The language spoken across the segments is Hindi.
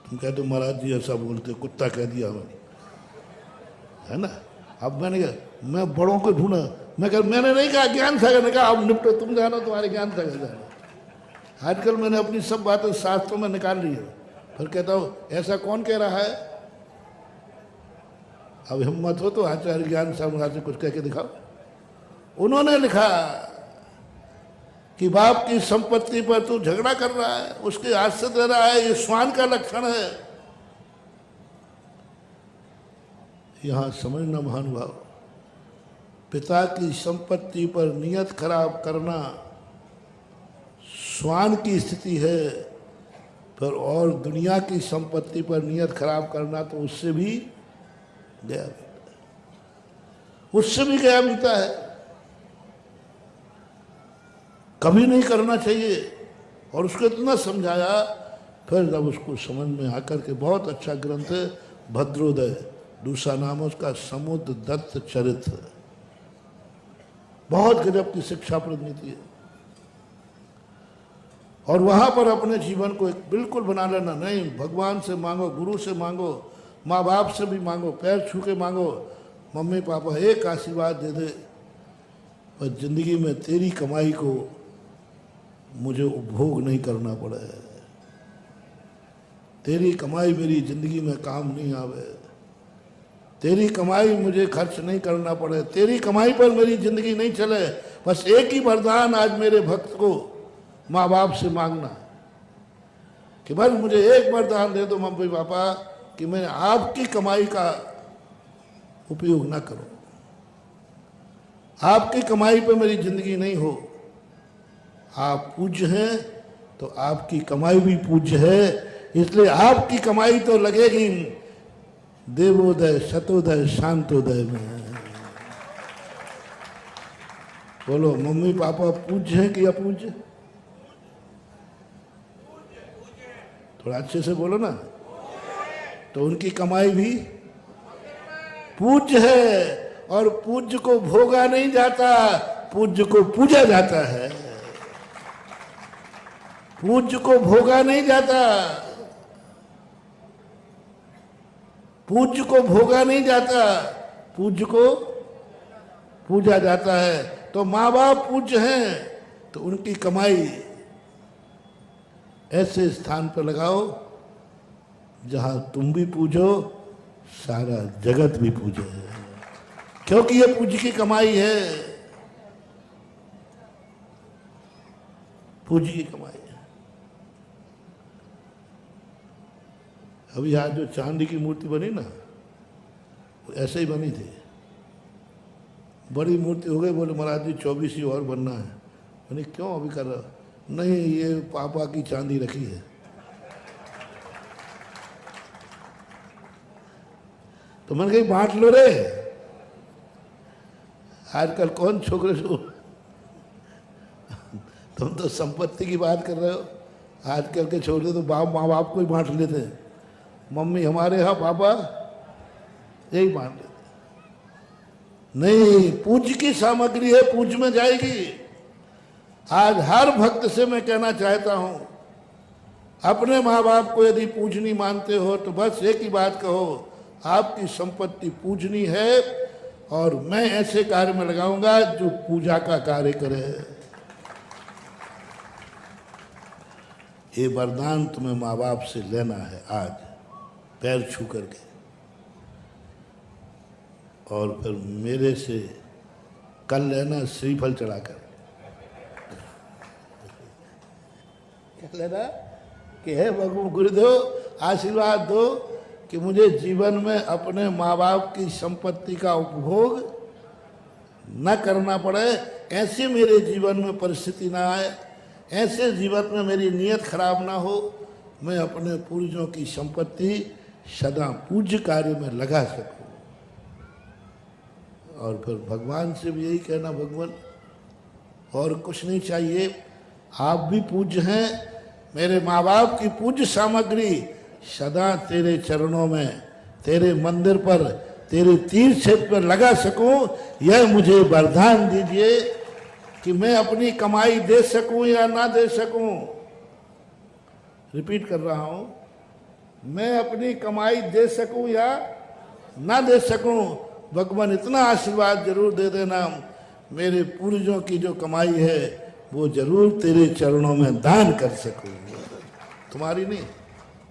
तुम कहते महाराज जी ऐसा बोलते, कुत्ता कह दिया मैंने, है ना। अब मैंने कहा मैं बड़ों को ढूंढा, मैंने नहीं कहा ज्ञान सागर ने कहा अब निपटो, तुम जानो तुम्हारे ज्ञान सागर जानो। आजकल मैंने अपनी सब बातें शास्त्रों में निकाल ली है, फिर कहता हूँ ऐसा कौन कह रहा है। अब हिम्मत हो तो आचार्य ज्ञान सागर से कुछ कह के दिखाओ। उन्होंने लिखा कि बाप की संपत्ति पर तू झगड़ा कर रहा है, उसके हाथ से दे रहा है, ये श्वान का लक्षण है। यहां समझना महानुभाव, पिता की संपत्ति पर नियत खराब करना श्वान की स्थिति है, पर और दुनिया की संपत्ति पर नियत खराब करना तो उससे भी गया बीता, उससे भी गया बीता है, कभी नहीं करना चाहिए। और उसको इतना समझाया, फिर जब उसको समझ में आकर के, बहुत अच्छा ग्रंथ है भद्रोदय, दूसरा नाम है उसका समुद्र दत्त चरित्र, बहुत गजब की शिक्षा प्रनीति है। और वहां पर अपने जीवन को एक बिल्कुल बना लेना, नहीं भगवान से मांगो, गुरु से मांगो, माँ बाप से भी मांगो, पैर छू के मांगो, मम्मी पापा एक आशीर्वाद दे दे, और जिंदगी में तेरी कमाई को मुझे उपभोग नहीं करना पड़े, तेरी कमाई मेरी जिंदगी में काम नहीं आवे, तेरी कमाई मुझे खर्च नहीं करना पड़े, तेरी कमाई पर मेरी जिंदगी नहीं चले। बस एक ही वरदान आज मेरे भक्त को माँ बाप से मांगना कि बस मुझे एक वरदान दे दो मम्मी पापा कि मैं आपकी कमाई का उपयोग ना करूं, आपकी कमाई पे मेरी जिंदगी नहीं हो। आप पूज्य हैं तो आपकी कमाई भी पूज्य है, इसलिए आपकी कमाई तो लगेगी देवोदय शतोदय शांतोदय में। बोलो मम्मी पापा पूज्य हैं कि अपूज्य? थोड़ा अच्छे से बोलो ना। तो उनकी कमाई भी पूज्य है, और पूज्य को भोगा नहीं जाता, पूज्य को पूजा जाता है। पूज्य को भोगा नहीं जाता, पूज्य को भोगा नहीं जाता, पूज्य को पूजा जाता है। तो माँ बाप पूज्य हैं तो उनकी कमाई ऐसे स्थान पर लगाओ जहां तुम भी पूजो, सारा जगत भी पूजे, क्योंकि ये पूज्य की कमाई है, पूज्य की कमाई है। अभी आज जो चांदी की मूर्ति बनी ना, वो ऐसे ही बनी थी, बड़ी मूर्ति हो गई। बोले महाराज जी 24 ही और बनना है। मैंने क्यों अभी कर रहा? नहीं ये पापा की चांदी रखी है। तो मैंने कही बांट लो रे, आजकल कौन छोकरे से तुम तो संपत्ति की बात कर रहे हो। आजकल के छोकरे तो बाप माँ बाप को ही बांट लेते हैं, मम्मी हमारे यहाँ पापा यही बांट लेते। नहीं, पूज्य की सामग्री है, पूज्य में जाएगी। आज हर भक्त से मैं कहना चाहता हूं, अपने माँ बाप को यदि पूजनी मानते हो तो बस एक ही बात कहो, आपकी संपत्ति पूजनी है और मैं ऐसे कार्य में लगाऊंगा जो पूजा का कार्य करे। ये वरदान तुम्हें माँ बाप से लेना है आज, पैर छू करके, और फिर मेरे से कल लेना श्रीफल चढ़ाकर। क्या लेना कि हे भगवान गुरुदेव आशीर्वाद दो कि मुझे जीवन में अपने माँ बाप की संपत्ति का उपभोग न करना पड़े, ऐसे मेरे जीवन में परिस्थिति ना आए, ऐसे जीवन में मेरी नीयत खराब ना हो, मैं अपने पूर्वजों की संपत्ति सदा पूज्य कार्य में लगा सकूं। और फिर भगवान से भी यही कहना, भगवान और कुछ नहीं चाहिए, आप भी पूज्य हैं, मेरे माँ बाप की पूज्य सामग्री सदा तेरे चरणों में, तेरे मंदिर पर, तेरे तीर्थ क्षेत्र पर लगा सकूं, यह मुझे वरदान दीजिए कि मैं अपनी कमाई दे सकूं या ना दे सकूं। रिपीट कर रहा हूं, मैं अपनी कमाई दे सकूं या ना दे सकूं, भगवान इतना आशीर्वाद जरूर दे देना, मेरे पूर्वजों की जो कमाई है वो जरूर तेरे चरणों में दान कर सकूं। तुम्हारी नहीं,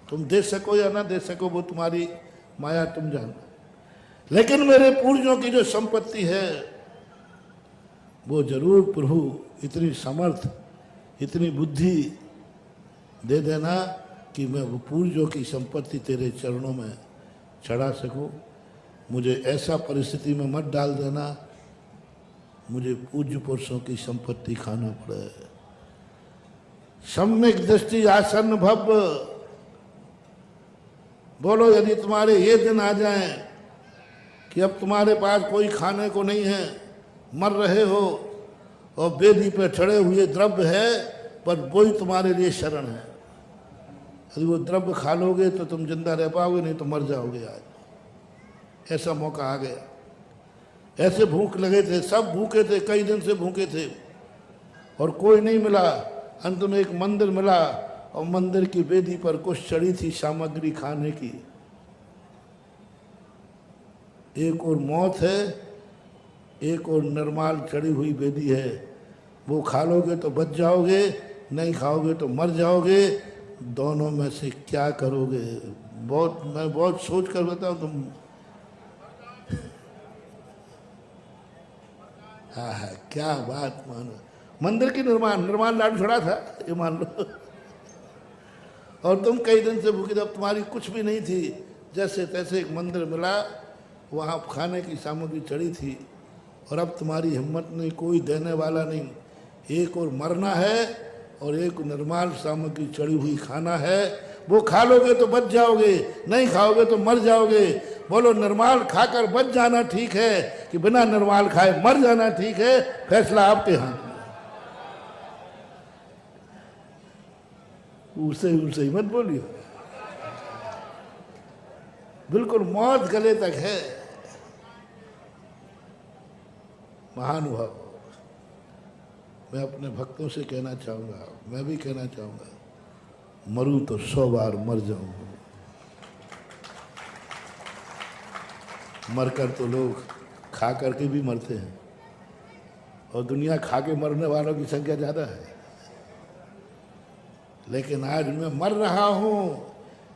तुम दे सको या ना दे सको वो तुम्हारी माया, तुम जानो, लेकिन मेरे पूर्वजों की जो संपत्ति है वो जरूर प्रभु इतनी समर्थ, इतनी बुद्धि दे देना कि मैं वो पूर्वजों की संपत्ति तेरे चरणों में चढ़ा सकूं। मुझे ऐसा परिस्थिति में मत डाल देना मुझे पूज्य पुरुषों की संपत्ति खाना पड़े। सम्यक दृष्टि आसन्न भव, बोलो यदि तुम्हारे ये दिन आ जाएं कि अब तुम्हारे पास कोई खाने को नहीं है, मर रहे हो और वेदी पे चढ़े हुए द्रव्य है पर वही तुम्हारे लिए शरण है, यदि वो द्रव्य खा लोगे तो तुम जिंदा रह पाओगे, नहीं तो मर जाओगे। आज ऐसा मौका आ गया, ऐसे भूख लगे थे, सब भूखे थे, कई दिन से भूखे थे और कोई नहीं मिला। अंत में एक मंदिर मिला और मंदिर की वेदी पर कुछ चढ़ी थी सामग्री खाने की। एक और मौत है, एक और निर्माल चढ़ी हुई वेदी है, वो खा लोगे तो बच जाओगे, नहीं खाओगे तो मर जाओगे। दोनों में से क्या करोगे? मैं बहुत सोच कर बताऊं तुम। हाँ, क्या बात मानो। मंदिर की निर्माण लाडू चढ़ा था, ये मान लो, और तुम कई दिन से भूखे, जब तुम्हारी कुछ भी नहीं थी, जैसे तैसे एक मंदिर मिला, वहाँ खाने की सामग्री चढ़ी थी और अब तुम्हारी हिम्मत नहीं, कोई देने वाला नहीं। एक और मरना है और एक निर्माल सामग्री चढ़ी हुई खाना है, वो खा लोगे तो बच जाओगे, नहीं खाओगे तो मर जाओगे। बोलो निर्माल खाकर बच जाना ठीक है कि बिना निर्माल खाए मर जाना ठीक है? फैसला आपके हाथ में। उसे ही मत बोलियो, बिल्कुल मौत गले तक है। महानुभाव, मैं अपने भक्तों से कहना चाहूँगा, मैं भी कहना चाहूँगा, मरूं तो 100 बार मर जाऊँ। मरकर तो लोग खा करके भी मरते हैं और दुनिया खा के मरने वालों की संख्या ज़्यादा है, लेकिन आज मैं मर रहा हूँ,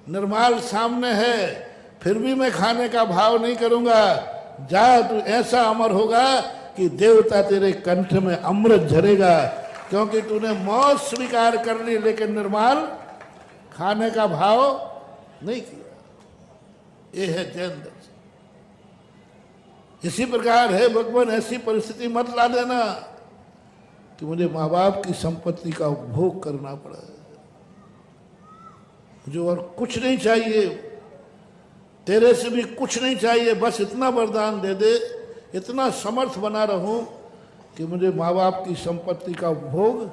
निर्माल सामने है, फिर भी मैं खाने का भाव नहीं करूँगा। जा, तू ऐसा अमर होगा कि देवता तेरे कंठ में अमृत झरेगा, क्योंकि तूने मौत स्वीकार कर ली लेकिन निर्माल खाने का भाव नहीं किया। ये है जैन दर्शन। इसी प्रकार है भगवान, ऐसी परिस्थिति मत ला देना कि मुझे माँ बाप की संपत्ति का उपभोग करना पड़े, मुझे और कुछ नहीं चाहिए, तेरे से भी कुछ नहीं चाहिए, बस इतना वरदान दे दे, इतना समर्थ बना रहूं कि मुझे माँ बाप की संपत्ति का उपभोग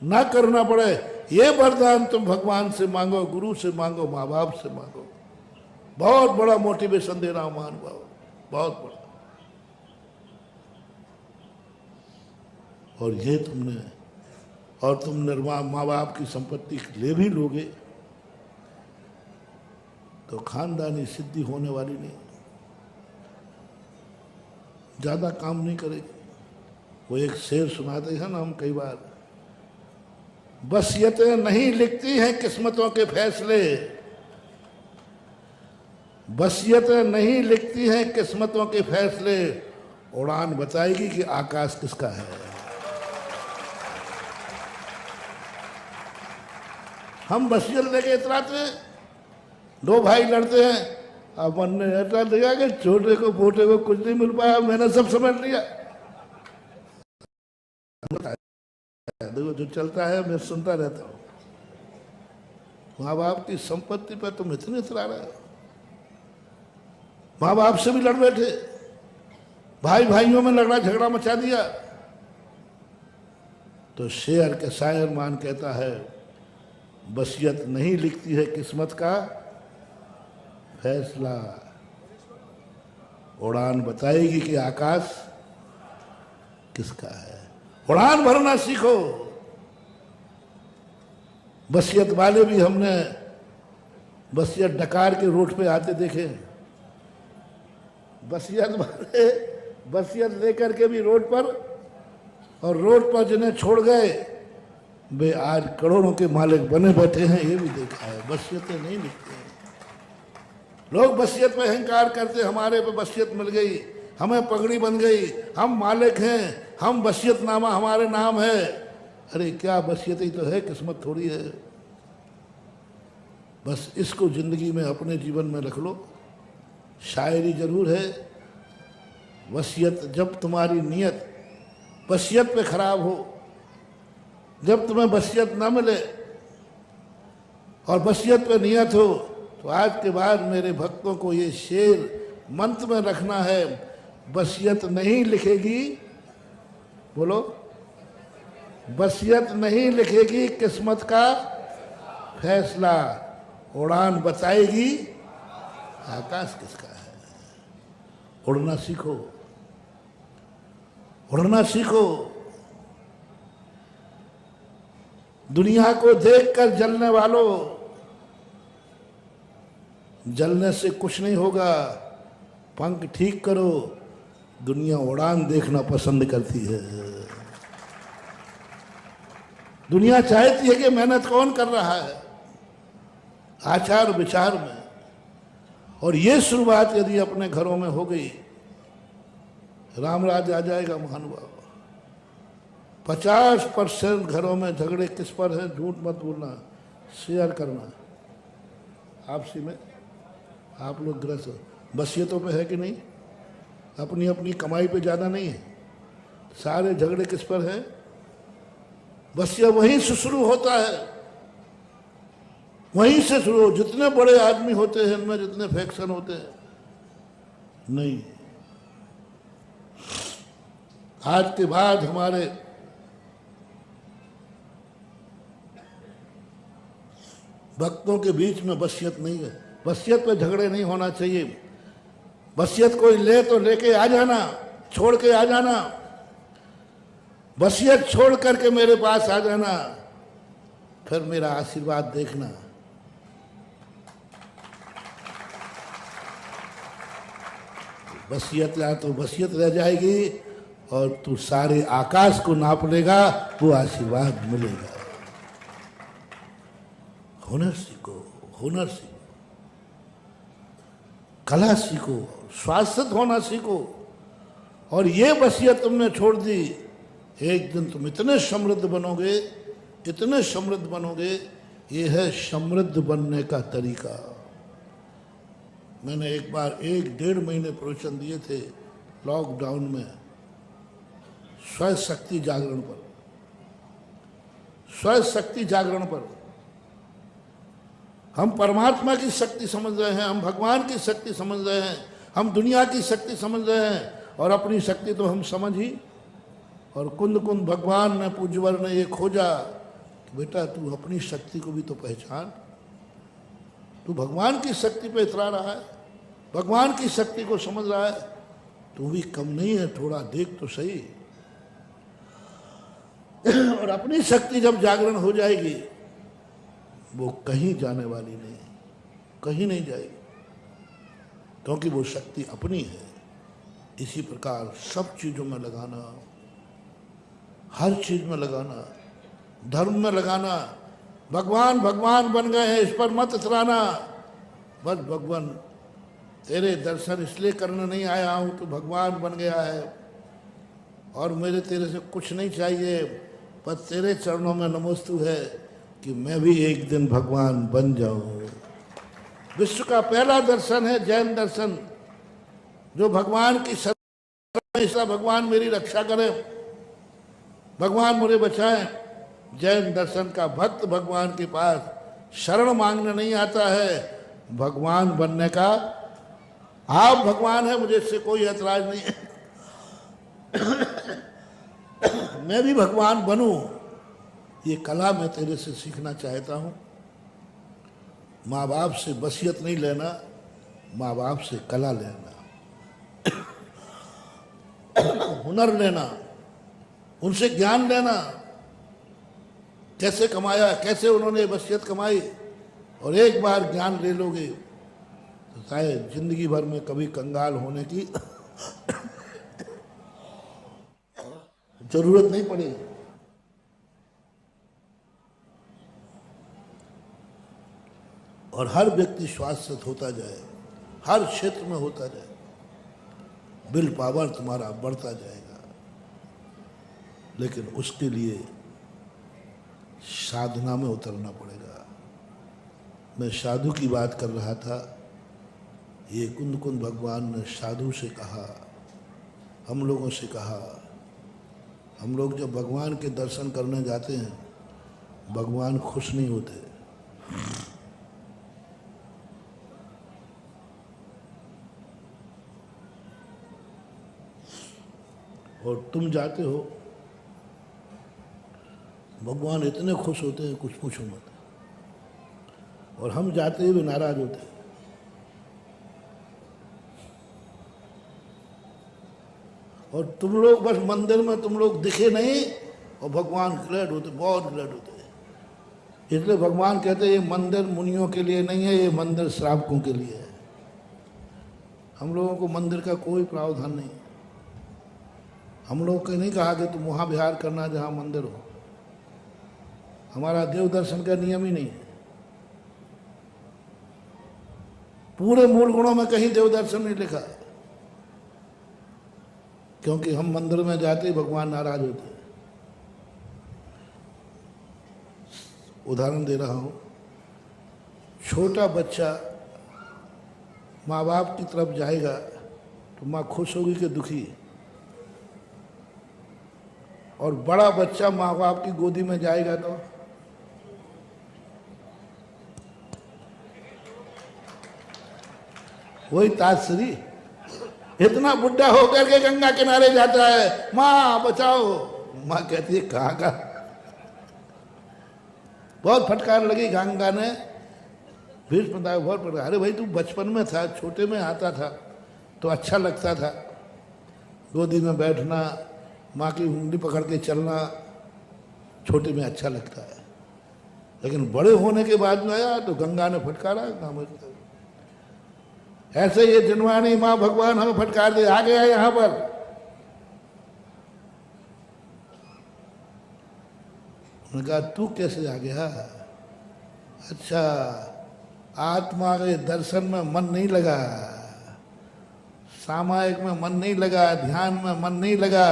ना करना पड़े। ये वरदान तुम भगवान से मांगो, गुरु से मांगो, माँ बाप से मांगो। बहुत बड़ा मोटिवेशन दे रहा हूं महानुभाव, बहुत बड़ा। और ये तुमने, और तुम निर्माण माँ बाप की संपत्ति ले भी लोगे तो खानदानी सिद्धि होने वाली नहीं, ज्यादा काम नहीं करेगी। वो एक शेर सुनाते हैं ना हम कई बार, वसीयतें नहीं लिखती हैं किस्मतों के फैसले, वसीयतें नहीं लिखती हैं किस्मतों के फैसले, उड़ान बताएगी कि आकाश किसका है। हम वसीयत लेके इतराते हैं, 2 भाई लड़ते हैं, अपन ने ऐसा देखा कि छोटे को पोटे को कुछ नहीं मिल पाया, मैंने सब समझ लिया। देखो जो चलता है मैं सुनता रहता हूँ। माँ बाप की संपत्ति पर तुम इतने इतरा रहे हो, माँ बाप से भी लड़ बैठे, भाई भाइयों में लड़ना झगड़ा मचा दिया। तो शेर के शायर मान कहता है, वसीयत नहीं लिखती है किस्मत का फैसला, उड़ान बताएगी कि आकाश किसका है। उड़ान भरना सीखो। वसीयत वाले भी हमने बसियत डकार के रोड पे आते देखे, बसियत वाले बसियत लेकर के भी रोड पर, और रोड पर जिन्हें छोड़ गए वे आज करोड़ों के मालिक बने बैठे हैं, ये भी देखा है। बसियतें नहीं लिखते हैं लोग, बसियत पे अहंकार करते, हमारे पे बसियत मिल गई, हमें पगड़ी बन गई, हम मालिक हैं, हम बसियतनामा हमारे नाम है। अरे क्या बसियत ही तो है, किस्मत थोड़ी है। बस इसको जिंदगी में अपने जीवन में रख लो। शायरी जरूर है, वसीयत जब तुम्हारी नियत वसीयत पे खराब हो, जब तुम्हें वसीयत ना मिले और वसीयत पे नियत हो, तो आज के बाद मेरे भक्तों को ये शेर मंत्र में रखना है, वसीयत नहीं लिखेगी, बोलो, वसीयत नहीं लिखेगी किस्मत का फैसला, उड़ान बताएगी आकाश किसका है। उड़ना सीखो, उड़ना सीखो। दुनिया को देखकर जलने वालों, जलने से कुछ नहीं होगा, पंख ठीक करो। दुनिया उड़ान देखना पसंद करती है। दुनिया चाहती है कि मेहनत कौन कर रहा है, आचार विचार में। और ये शुरुआत यदि अपने घरों में हो गई, रामराज आ जाएगा महानुभाव। 50% घरों में झगड़े किस पर है? झूठ मत बोलना, शेयर करना आपसी में। आप लोग ग्रस्त वसीयतों पे है कि नहीं? अपनी अपनी कमाई पे ज़्यादा नहीं है। सारे झगड़े किस पर है? वसीयत वहीं से शुरू होता है, वहीं से शुरू। जितने बड़े आदमी होते हैं इनमें जितने फैक्शन होते हैं, नहीं। आज के बाद हमारे भक्तों के बीच में वसीयत नहीं है। वसीयत पे झगड़े नहीं होना चाहिए। वसीयत कोई ले तो लेके आ जाना, छोड़ के आ जाना। वसीयत छोड़ करके मेरे पास आ जाना, फिर मेरा आशीर्वाद देखना। वसीयत या तो वसीयत रह जाएगी और तू सारे आकाश को नाप लेगा, वो आशीर्वाद मिलेगा। हुनर सीखो, हुनर सीखो, कला सीखो, शाश्वत होना सीखो। और ये वसीयत तुमने छोड़ दी, एक दिन तुम इतने समृद्ध बनोगे, इतने समृद्ध बनोगे। ये है समृद्ध बनने का तरीका। मैंने एक बार 1-1.5 महीने प्रवचन दिए थे लॉकडाउन में, स्वयं शक्ति जागरण पर, स्वयं शक्ति जागरण पर। हम परमात्मा की शक्ति समझ रहे हैं, हम भगवान की शक्ति समझ रहे हैं, हम दुनिया की शक्ति समझ रहे हैं, और अपनी शक्ति तो हम समझ ही। और कुंद कुंद भगवान ने, पूज्यवर ने ये खोजा कि बेटा तू अपनी शक्ति को भी तो पहचान। तू भगवान की शक्ति पे इतरा रहा है, भगवान की शक्ति को समझ रहा है, तू भी कम नहीं है, थोड़ा देख तो सही। और अपनी शक्ति जब जागरण हो जाएगी, वो कहीं जाने वाली नहीं, कहीं नहीं जाएगी, क्योंकि वो शक्ति अपनी है। इसी प्रकार सब चीज़ों में लगाना, हर चीज में लगाना, धर्म में लगाना। भगवान भगवान बन गए हैं, इस पर मत इतराना। बस भगवान तेरे दर्शन इसलिए करने नहीं आया हूँ, तो भगवान बन गया है और मेरे तेरे से कुछ नहीं चाहिए, बस तेरे चरणों में नमोस्तु है कि मैं भी एक दिन भगवान बन जाऊं। विश्व का पहला दर्शन है जैन दर्शन, जो भगवान की शरण, ऐसा भगवान मेरी रक्षा करे, भगवान मुझे बचाएं। जैन दर्शन का भक्त भगवान के पास शरण मांगने नहीं आता है, भगवान बनने का। आप भगवान है, मुझे इससे कोई ऐतराज नहीं है, मैं भी भगवान बनूं, ये कला मैं तेरे से सीखना चाहता हूं। माँ बाप से वसीयत नहीं लेना, माँ बाप से कला लेना, हुनर लेना, उनसे ज्ञान लेना। कैसे कमाया, कैसे उन्होंने वसीयत कमाई, और एक बार ज्ञान ले लोगे तो शायद जिंदगी भर में कभी कंगाल होने की जरूरत नहीं पड़ेगी। और हर व्यक्ति स्वास्थ्य होता जाए, हर क्षेत्र में होता जाए, विल पावर तुम्हारा बढ़ता जाएगा। लेकिन उसके लिए साधना में उतरना पड़ेगा। मैं साधु की बात कर रहा था। ये कुंद कुंद भगवान ने साधु से कहा, हम लोगों से कहा। हम लोग जब भगवान के दर्शन करने जाते हैं, भगवान खुश नहीं होते। और तुम जाते हो, भगवान इतने खुश होते हैं कुछ पूछो मत। और हम जाते हुए नाराज होते हैं। और तुम लोग बस मंदिर में तुम लोग दिखे नहीं और भगवान ग्लैड होते, बहुत ग्लैड होते हैं। इसलिए भगवान कहते हैं ये मंदिर मुनियों के लिए नहीं है, ये मंदिर श्रावकों के लिए है। हम लोगों को मंदिर का कोई प्रावधान नहीं। हम लोग को नहीं कहा कि तुम वहाँ विहार करना जहाँ मंदिर हो। हमारा देव दर्शन का नियम ही नहीं है। पूरे मूल गुणों में कहीं देव दर्शन नहीं लिखा, क्योंकि हम मंदिर में जाते ही भगवान नाराज होते हैं। उदाहरण दे रहा हूँ, छोटा बच्चा माँ बाप की तरफ जाएगा तो माँ खुश होगी कि दुखी? और बड़ा बच्चा माँ बाप की गोदी में जाएगा तो वही ताजश्री इतना बुढ़ा होकर के गंगा किनारे जाता है, माँ बचाओ। माँ कहती है कहाँ का? बहुत फटकार लगी गंगा ने, भीष्म पिता बहुत फटकार। अरे भाई तू बचपन में था, छोटे में आता था तो अच्छा लगता था, गोदी में बैठना, माँ की उंगली पकड़ के चलना छोटे में अच्छा लगता है। लेकिन बड़े होने के बाद में आया तो गंगा ने फटकारा। ऐसे ये जिनवानी माँ भगवान हमें फटकार दे, आ गया यहाँ पर। उन्होंने कहा तू कैसे आ गया? अच्छा, आत्मा के दर्शन में मन नहीं लगा, सामायिक में मन नहीं लगा, ध्यान में मन नहीं लगा,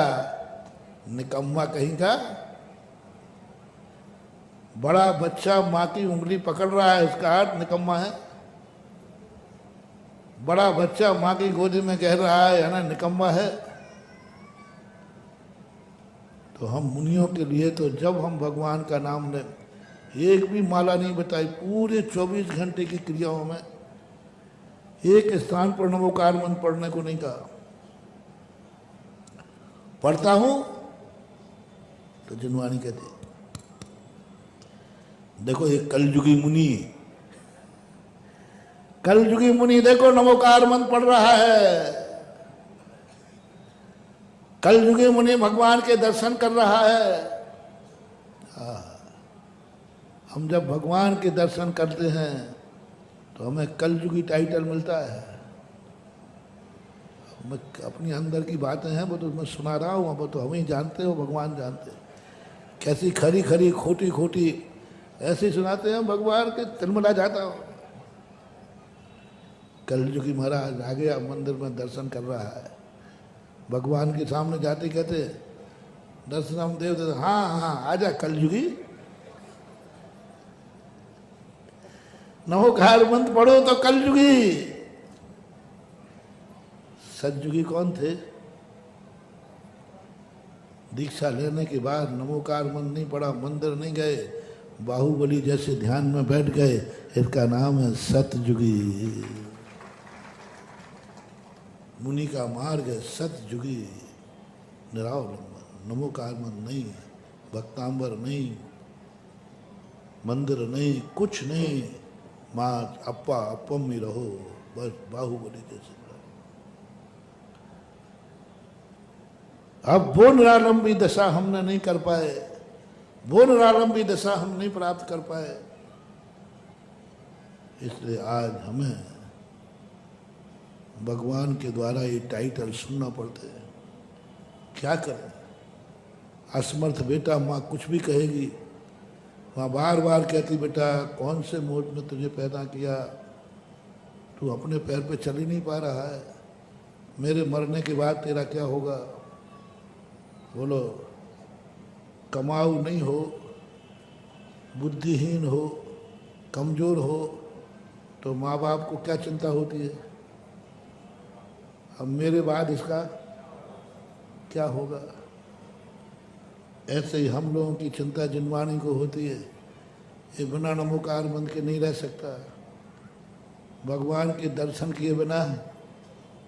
निकम्मा कहीं का। बड़ा बच्चा माँ की उंगली पकड़ रहा है, उसका अर्थ निकम्मा है। बड़ा बच्चा माँ की गोदी में कह रहा है ना, निकम्मा है। तो हम मुनियों के लिए तो जब हम भगवान का नाम लें, एक भी माला नहीं बताई, पूरे 24 घंटे की क्रियाओं में एक स्थान पर नमोकार मंत्र पढ़ने को नहीं कहा। पढ़ता हूं तो जिनवानी कहती, देखो ये कलयुगी मुनि, कलयुगी मुनि देखो नमोकार मंत्र पढ़ रहा है। कलयुगी मुनि भगवान के दर्शन कर रहा है। हम जब भगवान के दर्शन करते हैं तो हमें कलयुगी टाइटल मिलता है। मैं अपनी अंदर की बातें हैं वो तो मैं सुना रहा हूँ, वो तो हम ही जानते हो, भगवान जानते हैं। कैसी खरी खरी खोटी खोटी ऐसे सुनाते हैं भगवान के, तिलमिला जाता हो। कलयुगी महाराज आ गया, मंदिर में दर्शन कर रहा है। भगवान के सामने जाते कहते दर्शन हम देव देते, हाँ हाँ आजा कलयुगी, नमोकार मंत्र पढ़ो तो कलयुगी। सतयुगी कौन थे? दीक्षा लेने के बाद नमोकार मंत्र नहीं पढ़ा, मंदिर नहीं गए, बाहुबली जैसे ध्यान में बैठ गए, इसका नाम है सतयुगी। मुनि का मार्ग है सतयुगी, निरावलंबन। नमोकार मंत्र नहीं, भक्तांबर नहीं, मंदिर नहीं, कुछ नहीं, माँ अप्पा अप्पम ही रहो, बस बाहुबली जैसे। अब वो निरालंबी दशा हमने नहीं कर पाए, वो निरालंबी दशा हम नहीं प्राप्त कर पाए। इसलिए आज हमें भगवान के द्वारा ये टाइटल सुनना पड़ते हैं। क्या करें, असमर्थ बेटा माँ कुछ भी कहेगी, माँ बार बार कहती बेटा कौन से मोड में तुझे पैदा किया, तू अपने पैर पे चल ही नहीं पा रहा है, मेरे मरने के बाद तेरा क्या होगा। बोलो, कमाऊ नहीं हो, बुद्धिहीन हो, कमज़ोर हो तो माँ बाप को क्या चिंता होती है, अब मेरे बाद इसका क्या होगा। ऐसे ही हम लोगों की चिंता जिनवाणी को होती है, ये बिना नमोकार बन के नहीं रह सकता, भगवान के दर्शन किए बिना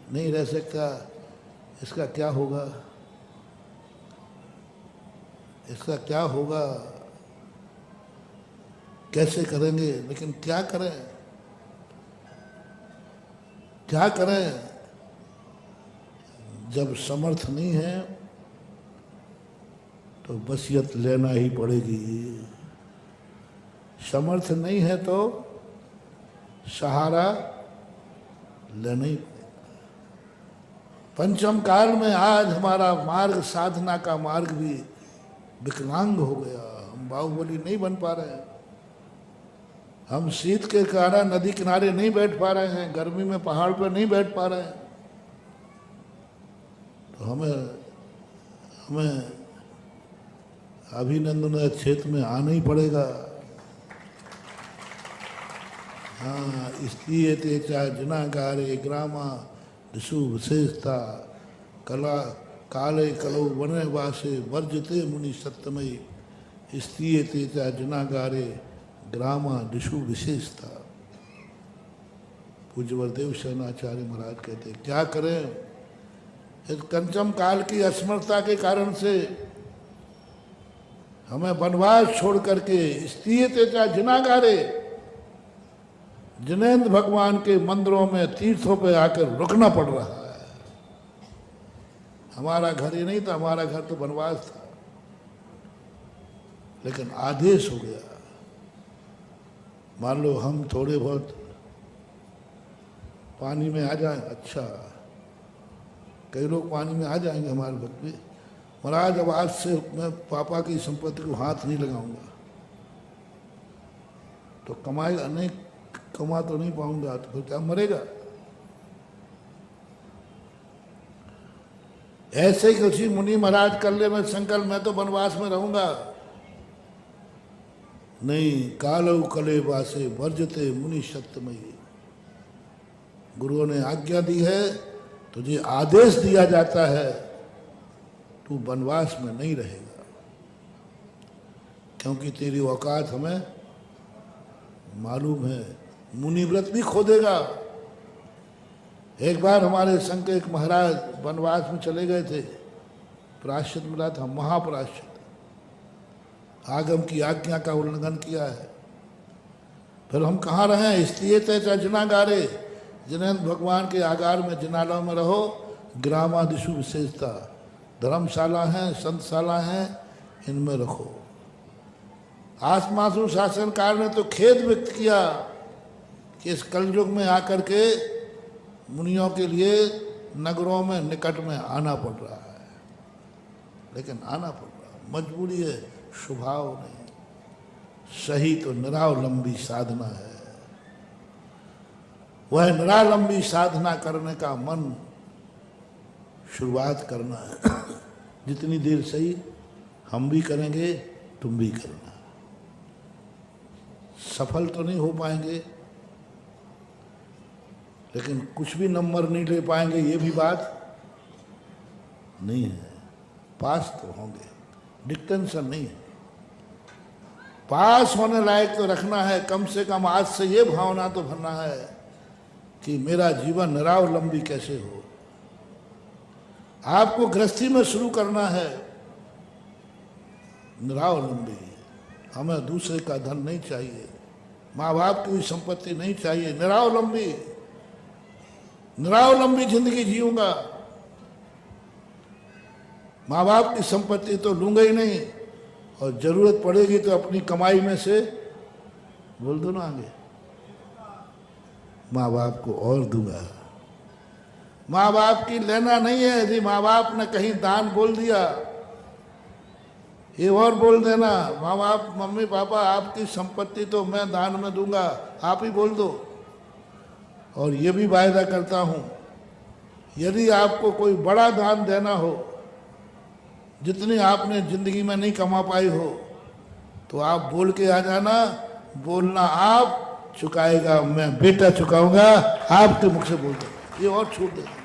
नहीं रह सकता, इसका क्या होगा, इसका क्या होगा, कैसे करेंगे। लेकिन क्या करें, क्या करें, जब समर्थ नहीं है तो वसीयत लेना ही पड़ेगी, समर्थ नहीं है तो सहारा लेना ही पड़ेगा। पंचम काल में आज हमारा मार्ग, साधना का मार्ग भी विकलांग हो गया, हम बाहुबली नहीं बन पा रहे हैं, हम शीत के कारण नदी किनारे नहीं बैठ पा रहे हैं, गर्मी में पहाड़ पर नहीं बैठ पा रहे हैं, तो हमें अभिनंदन क्षेत्र में आना ही पड़ेगा। हाँ, इसलिए तेजा जनागारे ग्रामा दिशु विशेषता कला काले कलो वने वासे वर्जते मुनि सत्यमयी, इसलिए तेजा जनागारे ग्रामा दिशु विशेषता। पूज्य वरदेव शरणाचार्य महाराज कहते क्या करें, इस कंचम काल की असमर्थता के कारण से हमें वनवास छोड़ करके इसलिए तेजा जनागारे, जिनेंद्र भगवान के मंदिरों में तीर्थों पे आकर रुकना पड़ रहा है। हमारा घर ही नहीं था, हमारा घर तो वनवास था, लेकिन आदेश हो गया। मान लो हम थोड़े बहुत पानी में आ जाएं, अच्छा कई लोग पानी में आ जाएंगे हमारे भक्त में, महाराज अब आज से मैं पापा की संपत्ति को हाथ नहीं लगाऊंगा, तो कमाएगा नहीं, कमा तो नहीं पाऊंगा, तो फिर क्या मरेगा। ऐसे ही किसी मुनि महाराज कर ले मैं संकल्प, मैं तो वनवास में रहूंगा, नहीं कालव कले वासे वर्जते मुनि सत्यमयी। गुरुओं ने आज्ञा दी है, तुझे आदेश दिया जाता है, तू वनवास में नहीं रहेगा, क्योंकि तेरी औकात हमें मालूम है। मुनि व्रत भी खो देगा। एक बार हमारे संघ के एक महाराज वनवास में चले गए थे, प्रायश्चित मिला था, महाप्रायश्चित, आगम की आज्ञा का उल्लंघन किया है। फिर हम कहाँ रहे, इसलिए तैसा जनागारे, जिनेंद्र भगवान के आगार में जिनालयों में रहो, ग्रामादिशु विशेषता, धर्मशाला हैं, संतशाला हैं, इनमें रखो। आसमासु शासनकार ने तो खेद व्यक्त किया कि इस कलयुग में आकर के मुनियों के लिए नगरों में निकट में आना पड़ रहा है, लेकिन आना पड़ रहा है, मजबूरी है, स्वभाव नहीं। सही तो निरावलंबी साधना है, वह निरावलंबी साधना करने का मन शुरुआत करना है। जितनी देर सही हम भी करेंगे, तुम भी करना। सफल तो नहीं हो पाएंगे, लेकिन कुछ भी नंबर नहीं ले पाएंगे, ये भी बात नहीं है। पास तो होंगे, डिस्टिंक्शन नहीं है, पास होने लायक तो रखना है। कम से कम आज से ये भावना तो भरना है कि मेरा जीवन निरावलंबी कैसे हो। आपको गृहस्थी में शुरू करना है निरावलंबी। हमें दूसरे का धन नहीं चाहिए, माँ बाप की संपत्ति नहीं चाहिए, निरावलंबी। निरावलंबी जिंदगी जीऊंगा, माँ बाप की संपत्ति तो लूंगा ही नहीं, और जरूरत पड़ेगी तो अपनी कमाई में से, बोल दो ना आगे, माँ बाप को और दूंगा। माँ बाप की लेना नहीं है। यदि माँ बाप ने कहीं दान बोल दिया, ये और बोल देना, माँ बाप मम्मी पापा आपकी संपत्ति तो मैं दान में दूंगा, आप ही बोल दो। और ये भी वायदा करता हूँ, यदि आपको कोई बड़ा दान देना हो जितनी आपने जिंदगी में नहीं कमा पाई हो, तो आप बोल के आ जाना। बोलना आप, चुकाएगा मैं, बेटा चुकाऊंगा, आपके मुख से बोल दो, ये और छूट देना।